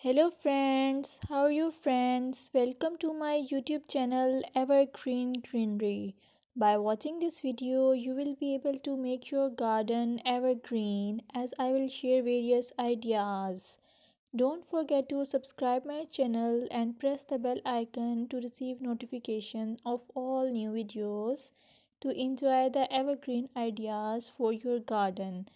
Hello friends, how are you friends? Welcome to my YouTube channel Evergreen Greenery. By watching this video, you will be able to make your garden evergreen as I will share various ideas. Don't forget to subscribe my channel and press the bell icon to receive notification of all new videos to enjoy the evergreen ideas for your garden.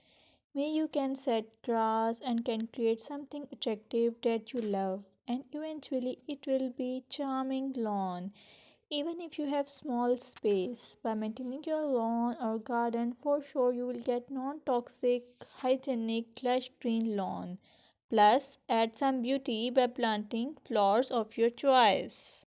May you can set grass and can create something attractive that you love, and eventually it will be charming lawn. Even if you have small space, by maintaining your lawn or garden, for sure you will get non-toxic, hygienic, lush green lawn. Plus, add some beauty by planting flowers of your choice.